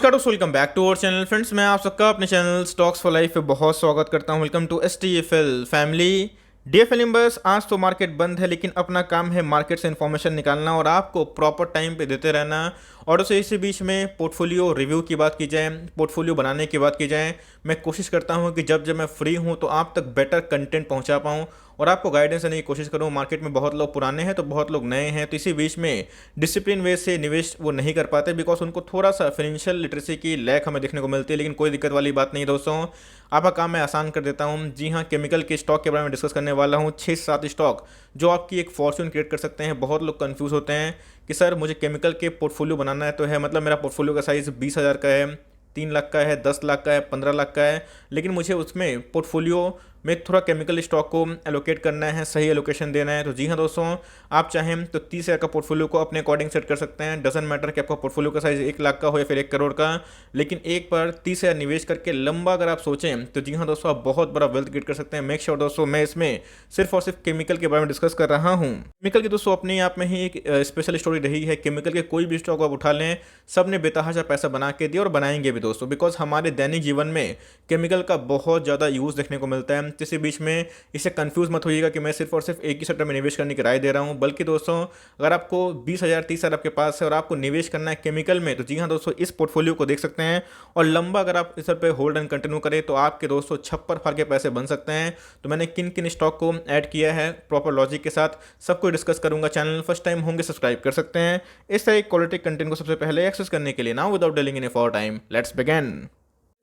नमस्कार दोस्तों, welcome back to our channel. Friends, मैं आप सबका अपने चैनल स्टॉक्स फॉर लाइफ पे बहुत स्वागत करता हूं। Welcome to STFL family. DFL members, आज तो मार्केट बंद है लेकिन अपना काम है मार्केट से इन्फॉर्मेशन निकालना और आपको प्रॉपर टाइम पे देते रहना। और उसे इसी बीच में पोर्टफोलियो रिव्यू की बात की जाए, पोर्टफोलियो बनाने की बात की जाए, मैं कोशिश करता हूं कि जब जब मैं फ्री हूं तो आप तक बेटर कंटेंट पहुंचा पाऊं और आपको गाइडेंस देने की कोशिश करूं। मार्केट में बहुत लोग पुराने हैं तो बहुत लोग नए हैं, तो इसी बीच में डिसिप्लिन वे से निवेश वो नहीं कर पाते बिकॉज उनको थोड़ा सा फाइनेंशियल लिटरेसी की लैक हमें देखने को मिलती है। लेकिन कोई दिक्कत वाली बात नहीं दोस्तों, आपका काम मैं आसान कर देता हूं। जी हाँ, केमिकल के स्टॉक के बारे में डिस्कस करने वाला हूं। 6-7 स्टॉक जो आपकी एक फॉर्च्यून क्रिएट कर सकते हैं। बहुत लोग कंफ्यूज होते हैं कि सर मुझे केमिकल के पोर्टफोलियो बनाना है, तो है मतलब मेरा पोर्टफोलियो का साइज़ 20,000 का है, 3 लाख का है, 10 लाख का है, 15 लाख का है, लेकिन मुझे उसमें पोर्टफोलियो में थोड़ा केमिकल स्टॉक को एलोकेट करना है, सही एलोकेशन देना है। तो जी हाँ दोस्तों, आप चाहें तो 30,000 का पोर्टफोलियो को अपने अकॉर्डिंग सेट कर सकते हैं। डजन मैटर कि आपका पोर्टफोलियो का साइज 1 लाख का हो या फिर 1 करोड़ का, लेकिन एक बार 30,000 निवेश करके लंबा अगर आप सोचें तो जी हाँ दोस्तों, आप बहुत बड़ा वेल्थ क्रिएट कर सकते हैं। मेक श्योर दोस्तों, मैं इसमें सिर्फ और सिर्फ केमिकल के बारे में डिस्कस कर रहा हूँ। केमिकल की दोस्तों अपने आप में ही एक स्पेशल स्टोरी रही है। केमिकल के कोई भी स्टॉक आप उठा लें, सब ने बेतहाशा पैसा बना के दिया और बनाएंगे भी दोस्तों, बिकॉज हमारे दैनिक जीवन में केमिकल का बहुत ज़्यादा यूज़ देखने को मिलता है। इसी बीच में इससे कंफ्यूज मत होइएगा कि मैं सिर्फ और सिर्फ एक ही सेक्टर में निवेश करने की राय दे रहा हूं, बल्कि दोस्तों अगर आपको 20,000 30,000 आपके पास है और आपको निवेश करना है केमिकल में, तो जी हाँ दोस्तों, इस पोर्टफोलियो को देख सकते हैं और लंबा अगर आप इस पर होल्ड एंड कंटिन्यू करें तो आपके दोस्तों छप्पर फाड़ के पैसे बन सकते हैं। तो मैंने किन किन स्टॉक को ऐड किया है प्रॉपर लॉजिक के साथ सबको डिस्कस करूंगा। चैनल फर्स्ट टाइम होंगे सब्सक्राइब कर सकते हैं इस तरह क्वालिटी कंटेंट को सबसे पहले एक्सेस करने के लिए। Now without delaying any for time, let's begin.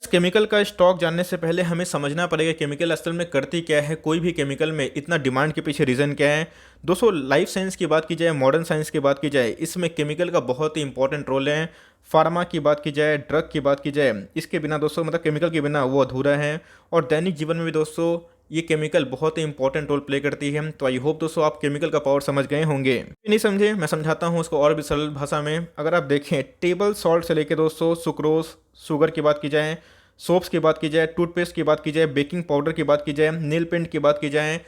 Chemical का स्टॉक जानने से पहले हमें समझना पड़ेगा केमिकल असल में करती क्या है, कोई भी केमिकल में इतना डिमांड के पीछे रीज़न क्या है। दोस्तों, लाइफ साइंस की बात की जाए, मॉडर्न साइंस की बात की जाए, इसमें केमिकल का बहुत ही इंपॉर्टेंट रोल है। फार्मा की बात की जाए, ड्रग की बात की जाए, इसके बिना दोस्तों मतलब केमिकल के बिना वो अधूरा है। और दैनिक जीवन में भी दोस्तों ये केमिकल बहुत ही इंपॉर्टेंट रोल प्ले करती है। तो आई होप दोस्तों आप केमिकल का पावर समझ गए होंगे। नहीं समझे, मैं समझाता हूँ उसको और भी सरल भाषा में। अगर आप देखें टेबल सॉल्ट से लेके दोस्तों सुक्रोज, शुगर की बात की जाए, सोप्स की बात की जाए, टूथपेस्ट की बात की जाए, बेकिंग पाउडर की बात की जाए, नील पेंट की बात की जाए,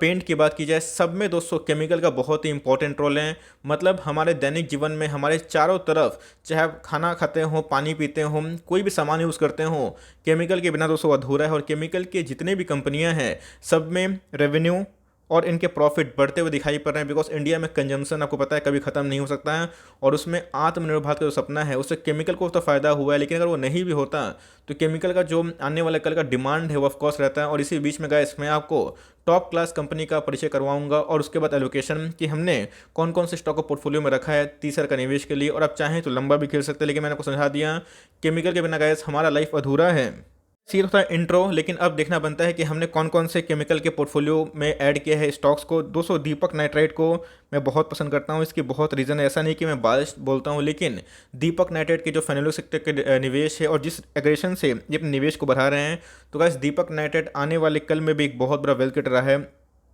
पेंट की बात की जाए, सब में दोस्तों केमिकल का बहुत ही इंपॉर्टेंट रोल है। मतलब हमारे दैनिक जीवन में हमारे चारों तरफ, चाहे आप खाना खाते हो, पानी पीते हो, कोई भी सामान यूज़ करते हो, केमिकल के बिना दोस्तों अधूरा है। और केमिकल के जितने भी कंपनियां हैं सब में रेवेन्यू और इनके प्रॉफिट बढ़ते हुए दिखाई पड़ रहे हैं। बिकॉज इंडिया में कंजम्पशन आपको पता है कभी ख़त्म नहीं हो सकता है और उसमें आत्मनिर्भर भारत का जो सपना है उससे केमिकल को तो फ़ायदा हुआ है, लेकिन अगर वो नहीं भी होता तो केमिकल का जो आने वाले कल का डिमांड है वो ऑफकोर्स रहता है। और इसी बीच में गाइस मैं आपको टॉप क्लास कंपनी का परिचय करवाऊंगा और उसके बाद एलोकेशन कि हमने कौन कौन से स्टॉक को पोर्टफोलियो में रखा है 30,000 का निवेश के लिए। और आप चाहें तो लंबा भी खेल सकते हैं, लेकिन मैंने आपको समझा दिया केमिकल के बिना गाइस हमारा लाइफ अधूरा है। ये था इंट्रो, लेकिन अब देखना बनता है कि हमने कौन कौन से केमिकल के पोर्टफोलियो में ऐड किया है स्टॉक्स को। दोस्तों, दीपक नाइट्राइट को मैं बहुत पसंद करता हूँ। इसकी बहुत रीज़न है, ऐसा नहीं कि मैं बायस बोलता हूँ, लेकिन दीपक नाइट्राइट के जो फेनोलिक सेक्टर के निवेश है और जिस एग्रेशन से ये अपने निवेश को बढ़ा रहे हैं, तो गाइस दीपक नाइट्राइट आने वाले कल में भी एक बहुत बड़ा वेल क्रिएटर रहा है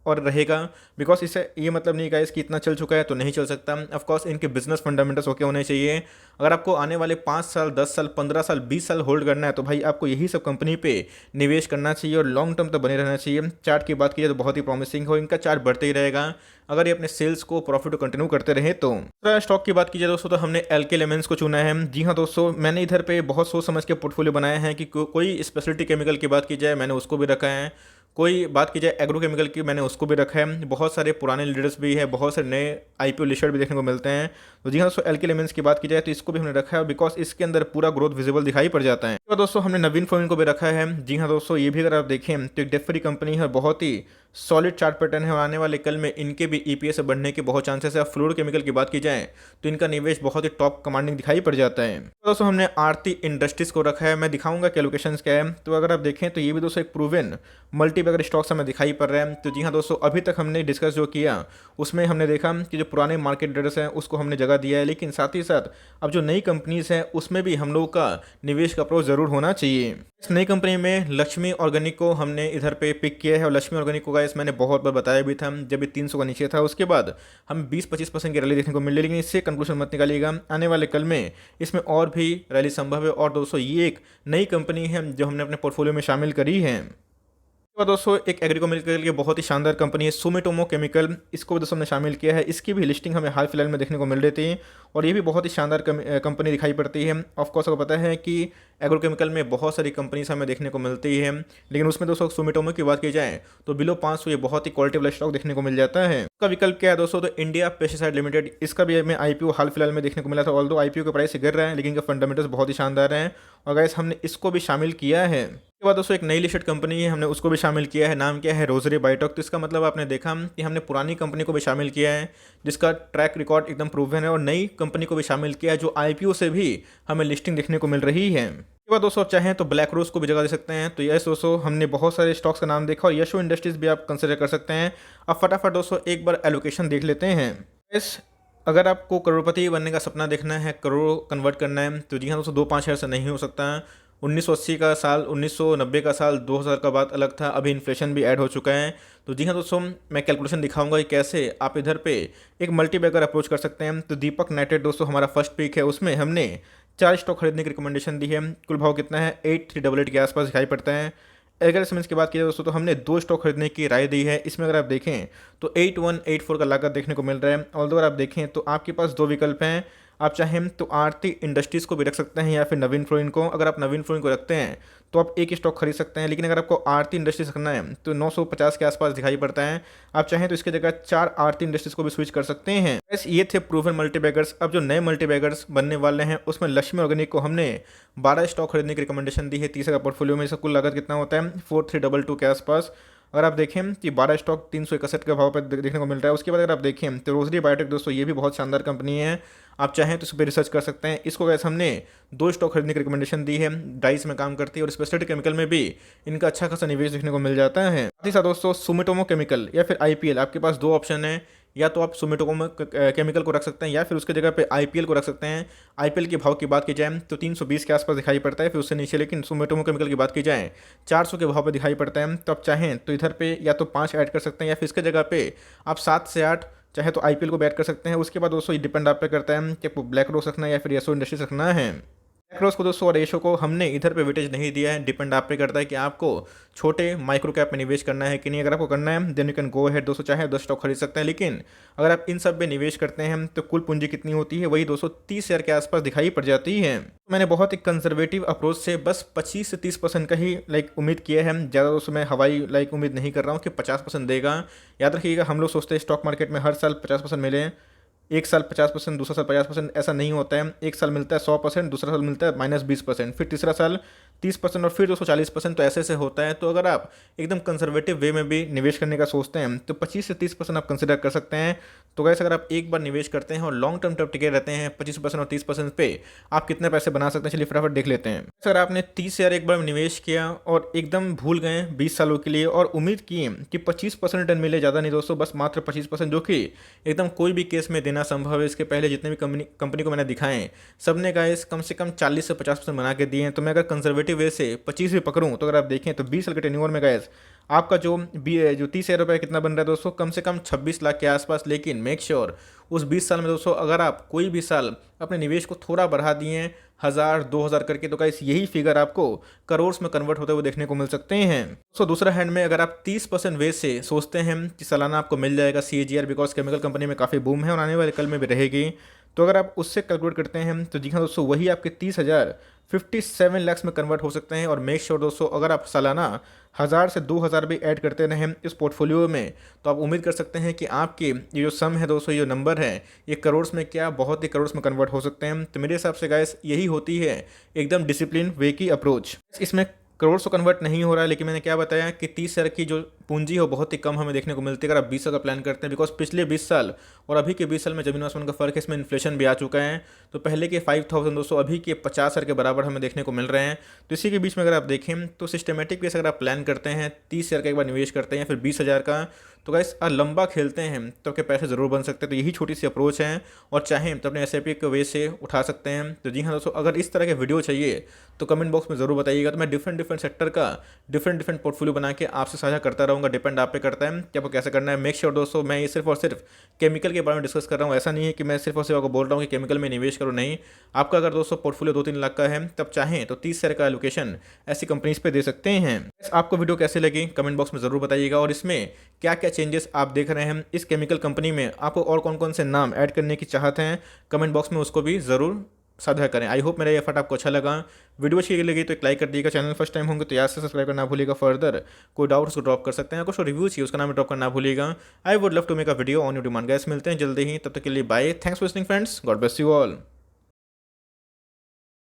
और रहेगा। बिकॉज इससे ये मतलब नहीं गाइस कि इतना चल चुका है तो नहीं चल सकता। ऑफकोर्स इनके बिजनेस फंडामेंटल्स ओके होने चाहिए। अगर आपको आने वाले 5 साल 10 साल 15 साल 20 साल होल्ड करना है तो भाई आपको यही सब कंपनी पे निवेश करना चाहिए और लॉन्ग टर्म तक बने रहना चाहिए। चार्ट की बात की जाए तो बहुत ही प्रॉमिसिंग हो, इनका चार्ट बढ़ते ही रहेगा अगर ये अपने सेल्स को प्रॉफिट को कंटिन्यू करते रहे तो। स्टॉक की बात की जाए दोस्तों तो हमने एल्के लेमेंस को चुना है। जी हाँ दोस्तों, मैंने इधर पे बहुत सोच समझ के पोर्टफोलियो बनाया है कि कोई स्पेशलिटी केमिकल की बात की जाए मैंने उसको भी रखा है, कोई बात की जाए एग्रोकेमिकल की मैंने उसको भी रखा है। बहुत सारे पुराने लीडर्स भी है, बहुत सारे नए IPO लिस्टेड भी देखने को मिलते हैं। तो जी हाँ दोस्तों, एल्के लेमेंस की बात की जाए तो इसको भी हमने रखा है बिकॉज इसके अंदर पूरा ग्रोथ विजिबल दिखाई पड़ जाता है। तो दोस्तों हमने नवीन फोन को भी रखा है। जी हाँ दोस्तों, ये भी अगर आप देखें तो एक डेट फ्री कंपनी है, बहुत ही सॉलिड चार्ट पैटर्न है और आने वाले कल में इनके भी EPS बढ़ने के बहुत चांसेस है। फ्लोर केमिकल की बात की जाए तो इनका निवेश बहुत ही टॉप कमांडिंग दिखाई पड़ जाता है। तो दोस्तों हमने आरती इंडस्ट्रीज को रखा है, मैं दिखाऊंगा क्या लोकेशन क्या है। तो अगर आप देखें तो ये भी दोस्तों एक प्रूवन मल्टी बैगर स्टॉक्स हमें दिखाई पड़ रहा है। तो जी हाँ दोस्तों, अभी तक हमने डिस्कस जो किया उसमें हमने देखा कि जो पुराने मार्केट लीडर्स हैं उसको हमने जगह दिया है, लेकिन साथ ही साथ अब जो नई कंपनीज हैं उसमें भी हम लोगों का निवेश का अप्रोच जरूर होना चाहिए। इस नई कंपनी में लक्ष्मी ऑर्गेनिक को हमने इधर पे पिक किया है और लक्ष्मी ऑर्गेनिक को गाइस मैंने बहुत बार बताया भी था जब ये 300 का नीचे था। उसके बाद हम 20-25% की रैली देखने को मिल रही, लेकिन इससे कंक्लूजन मत निकालिएगा, आने वाले कल में इसमें और भी रैली संभव है। और दोस्तों ये एक नई कंपनी है जो हमने अपने पोर्टफोलियो में शामिल करी है। उसके बाद दोस्तों एक एग्रीकेमिकल की बहुत ही शानदार कंपनी है सुमिटोमो केमिकल, इसको भी दोस्तों हमने शामिल किया है। इसकी भी लिस्टिंग हमें हाल फिलहाल में देखने को मिल रही थी और ये भी बहुत ही शानदार कंपनी दिखाई पड़ती है। ऑफकोर्स आपको पता है कि एग्रोकेमिकल में बहुत सारी कंपनीज हमें देखने को मिलती है, लेकिन उसमें दोस्तों सुमिटोमो की बात की जाए तो बिलो 500 ये बहुत ही क्वालिटी वाला स्टॉक देखने को मिल जाता है। इसका विकल्प क्या है दोस्तों, तो इंडिया पेस्टिसाइड लिमिटेड, इसका भी हमें आईपीओ हाल फिलहाल में देखने को मिला था। ऑल्दो आईपीओ का प्राइस गिर रहा है लेकिन इनका फंडामेंटल्स बहुत ही शानदार हैं और गाइस हमने इसको भी शामिल किया है। उसके बाद दोस्तों एक नई लिस्टेड कंपनी है, हमने उसको भी शामिल किया है। नाम क्या है, रोजरी बायोटेक। तो इसका मतलब आपने देखा कि हमने पुरानी कंपनी को भी शामिल किया है जिसका ट्रैक रिकॉर्ड एकदम प्रूवन है, और नई कंपनी को भी शामिल किया है जो आईपीओ से भी हमें लिस्टिंग देखने को मिल रही है। इसके बाद दोस्तों आप चाहें तो ब्लैक रोज को भी जगह दे सकते हैं। तो यस दोस्तों, हमने बहुत सारे स्टॉक्स का नाम देखा और यशो इंडस्ट्रीज भी आप कंसिडर कर सकते हैं। अब फटाफट दोस्तों एक बार एलोकेशन देख लेते हैं। इस अगर आपको करोड़पति बनने का सपना देखना है, करोड़ कन्वर्ट करना है, तो जी हाँ दोस्तों 2-5 हज़ार से नहीं हो सकता। 1980 का साल, 1990 का साल, 2000 का बात अलग था, अभी इन्फ्लेशन भी ऐड हो चुका है। तो जी हाँ दोस्तों, मैं कैलकुलेशन दिखाऊंगा कि कैसे आप इधर पे एक मल्टी बैगर अप्रोच कर सकते हैं। तो दीपक नाइट्रेट दोस्तों हमारा फर्स्ट पिक है, उसमें हमने 4 स्टॉक खरीदने की रिकमेंडेशन दी है। कुल भाव कितना है, 8388 के आसपास दिखाई पड़ता है। अगर सीमेंस की बात की जाए दोस्तों तो हमने 2 स्टॉक खरीदने की राय दी है। इसमें अगर आप देखें तो 8184 का लागत देखने को मिल रहा है। ऑल्दो अगर आप देखें तो आपके पास 2 विकल्प हैं, आप चाहें तो आरती इंडस्ट्रीज़ को भी रख सकते हैं या फिर नवीन फ्लोरिन को। अगर आप नवीन फ्लोरिन को रखते हैं तो आप एक ही स्टॉक खरीद सकते हैं, लेकिन अगर आपको आरती इंडस्ट्रीज रखना है तो 950 के आसपास दिखाई पड़ता है। आप चाहें तो इसकी जगह 4 आरती इंडस्ट्रीज को भी स्विच कर सकते हैं। बस ये थे प्रूवन मल्टीबैगर्स। अब जो नए मल्टीबैगर्स बनने वाले हैं उसमें लक्ष्मी ऑर्गेनिक को हमने 12 स्टॉक खरीदने की रिकमेंडेशन दी है। तीसरा पोर्टफोलियो में इसका कुल लागत कितना होता है, 4322 के आसपास। अगर आप देखें कि 12 स्टॉक 361 के भाव पर देखने को मिल रहा है। उसके बाद अगर आप देखें तो रोजरी बायोटेक दोस्तों ये भी बहुत शानदार कंपनी है, आप चाहें तो इस पर रिसर्च कर सकते हैं। इसको वैसे हमने 2 स्टॉक खरीदने की रिकमेंडेशन दी है। डाइस में काम करती है और स्पेशलिटी केमिकल में भी इनका अच्छा खासा निवेश देखने को मिल जाता है। साथ ही साथ दोस्तों सुमिटोमो केमिकल या फिर आईपीएल, आपके पास 2 ऑप्शन है, या तो आप सुमिटोमो केमिकल को रख सकते हैं या फिर उसके जगह पे आईपीएल को रख सकते हैं। आईपीएल के भाव की बात की जाए तो 320 के आसपास दिखाई पड़ता है, फिर उससे नीचे। लेकिन सुमिटोमो केमिकल की बात की जाए 400 के भाव पर दिखाई पड़ता है। तो आप चाहें तो इधर पे या तो 5 ऐड कर सकते हैं या फिर इसके जगह पे आप 7 से 8 चाहे तो आईपीएल को भी ऐड कर सकते हैं। उसके बाद दोस्तों ये डिपेंड आप पे करता है कि आपको ब्लैक रोज रखना है या फिर यशो इंडस्ट्रीज रखना है। ब्लैक को दोस्तों और यशो को हमने इधर पे वेटेज नहीं दिया है, डिपेंड आप पे करता है कि आपको छोटे माइक्रो कैप में निवेश करना है कि नहीं। अगर आपको करना है then you can go ahead दोस्तों, चाहे 10 स्टॉक खरीद सकते हैं। लेकिन अगर आप इन सब में निवेश करते हैं तो कुल पूंजी कितनी होती है, वही 230 शेयर के आसपास दिखाई पड़ जाती है। मैंने बहुत ही कंजर्वेटिव अप्रोच से बस 25 से 30% का ही उम्मीद किया है। ज़्यादा दोस्तों मैं हवाई उम्मीद नहीं कर रहा हूँ कि 50% देगा। याद रखिएगा, हम लोग सोचते हैं स्टॉक मार्केट में हर साल 50% मिले, एक साल 50%, दूसरा साल 50%, ऐसा नहीं होता है। एक साल मिलता है 100%, दूसरा साल मिलता है -20%, फिर तीसरा साल 30% और फिर 240%, तो ऐसे होता है। तो अगर आप एकदम कंजर्वेटिव वे में भी निवेश करने का सोचते हैं तो 25 से 30% आप कंसिडर कर सकते हैं। तो वैसे अगर आप एक बार निवेश करते हैं और लॉन्ग टर्म तक टिके रहते हैं 25% और 30% पे, आप कितने पैसे बना सकते हैं, चलिए फटाफट देख लेते हैं। सर आपने 30 शेयर एक बार निवेश किया और एकदम भूल गए 20 सालों के लिए और उम्मीद की कि 25% रिटर्न मिले, ज़्यादा नहीं दोस्तों, बस मात्र 25%, जो कि एकदम कोई भी केस में देना संभव है। इसके पहले जितने भी कंपनी को मैंने दिखाएं सबने गाइस कम से कम 40 से 50% बना के दिए हैं। तो मैं अगर कंजर्वेटिव वे से 25 भी पकड़ूं तो अगर आप देखें तो 20 साल के टेन्योर में गाइस आपका जो 30,000 रुपये कितना बन रहा है दोस्तों, कम से कम 26 लाख के आसपास। लेकिन मेक श्योर उस 20 साल में दोस्तों अगर आप कोई भी साल अपने निवेश को थोड़ा बढ़ा दिए 1000-2000 करके, तो गाइस यही फिगर आपको करोड़ में कन्वर्ट होते हुए देखने को मिल सकते हैं। सो दूसरा हैंड में अगर आप 30% वे से सोचते हैं कि सालाना आपको मिल जाएगा CAGR, बिकॉज केमिकल कंपनी में काफ़ी बूम है और आने वाले कल में भी रहेगी, तो अगर आप उससे कैलकुलेट करते हैं तो जी हाँ दोस्तों वही आपके 30,000 57 लाख में कन्वर्ट हो सकते हैं। और मेक श्योर दोस्तों अगर आप सालाना 1000 से 2000 भी ऐड करते रहें इस पोर्टफोलियो में, तो आप उम्मीद कर सकते हैं कि आपके ये जो सम है दोस्तों, ये नंबर है, ये करोड़ में क्या बहुत ही करोड़ में कन्वर्ट हो सकते हैं। तो मेरे हिसाब से गाइस यही होती है एकदम डिसिप्लिन वे की अप्रोच। इसमें करोड़ से कन्वर्ट नहीं हो रहा है, लेकिन मैंने क्या बताया कि 30 शेयर की जो पूंजी हो बहुत ही कम हमें देखने को मिलती है अगर आप 20 साल का प्लान करते हैं। बिकॉज पिछले 20 साल और अभी के 20 साल में जमीन आसमान का फर्क है, इसमें इन्फ्लेशन भी आ चुका है। तो पहले के 5,000 दोस्तों अभी के 50,000 के बराबर हमें देखने को मिल रहे हैं। तो इसी के बीच में अगर आप देखें तो सिस्टमेटिक वे से अगर आप प्लान करते हैं 30 शेयर का एक बार निवेश करते हैं फिर 20,000 का, तो गाइस लंबा खेलते हैं तो आपके पैसे ज़रूर बन सकते हैं। तो यही छोटी सी अप्रोच है और चाहें तो अपने SIP के वे से उठा सकते हैं। तो जी हाँ दोस्तों, अगर इस तरह के वीडियो चाहिए तो कमेंट बॉक्स में ज़रूर बताइएगा। तो मैं डिफरेंट सेक्टर का डिफरेंट पोर्टफोलियो बना के आपसे साझा करता रहूँगा। बताऊंगा, डिपेंड आप पे करता है कि आपको कैसे करना है। मेक श्योर दोस्तों मैं ये सिर्फ और सिर्फ केमिकल के बारे में डिस्कस कर रहा हूँ, ऐसा नहीं है कि मैं सिर्फ और सिर्फ आपको बोल रहा हूँ कि केमिकल में निवेश करो, नहीं। आपका अगर दोस्तों पोर्टफोलियो 2-3 लाख का है तब चाहें तो 30 शेयर का एलोकेशन ऐसी कंपनीज पे दे सकते हैं। आपको वीडियो कैसे लगी कमेंट बॉक्स में ज़रूर बताइएगा, और इसमें क्या क्या चेंजेस आप देख रहे हैं इस केमिकल कंपनी में, आपको और कौन कौन से नाम ऐड करने की चाहते हैं कमेंट बॉक्स में उसको भी ज़रूर साझा करें। आई होप मेरा ये एफर्ट आपको अच्छा लगा। वीडियो अच्छी लगी तो एक लाइक कर दीजिएगा, चैनल फर्स्ट टाइम होंगे तो याद से सब्सक्राइब करना भूलिएगा। फर्दर कोई डाउट उसको ड्रॉप कर सकते हैं, कुछ रिव्यू चाहिए उसका नाम ड्रॉप करना भूलिएगा। I would love to make a video on your demand. Guys मिलते हैं जल्दी ही, तब तक के लिए bye. Thanks for listening friends, God bless you all.